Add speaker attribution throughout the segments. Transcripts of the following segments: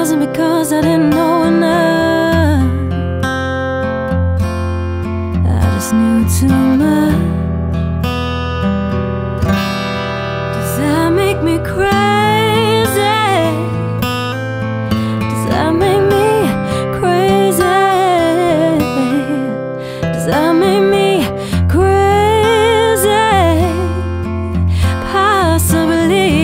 Speaker 1: wasn't because I didn't know enough. I just knew too much. Does that make me crazy? Does that make me crazy? Does that make me crazy? Possibly.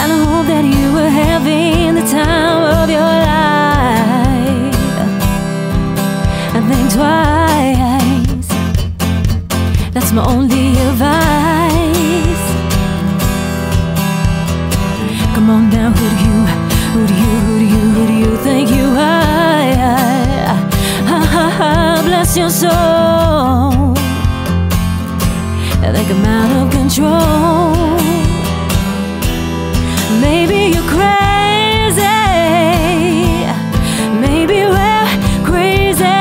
Speaker 1: And I hope that you were having the time of your life. And think twice. That's my only advice. Come on now, who do you think you are? Bless your soul. I think I'm out of control. Maybe you're crazy. Maybe we're crazy.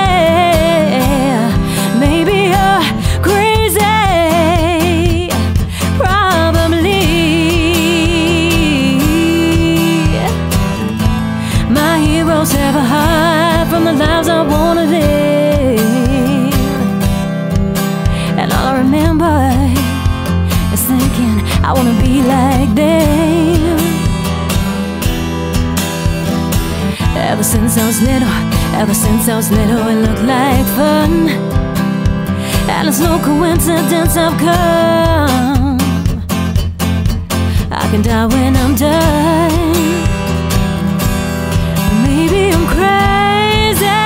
Speaker 1: Maybe you're crazy. Probably. My heroes have a hide from the lives I wanna live. And all I remember is thinking I wanna be like them. Ever since I was little, it looked like fun. And it's no coincidence I've come. I can die when I'm done. Maybe I'm crazy.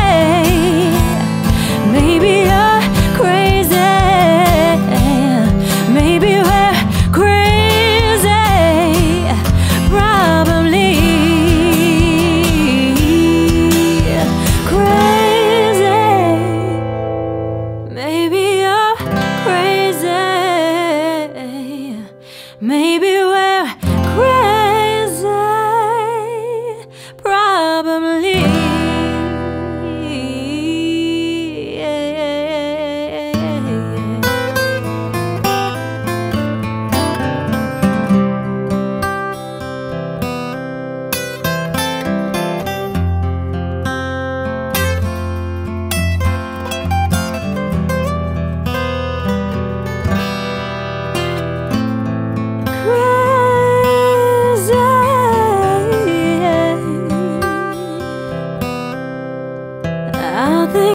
Speaker 1: Maybe you're crazy. Maybe we're crazy. Probably. Maybe you're crazy. Maybe we're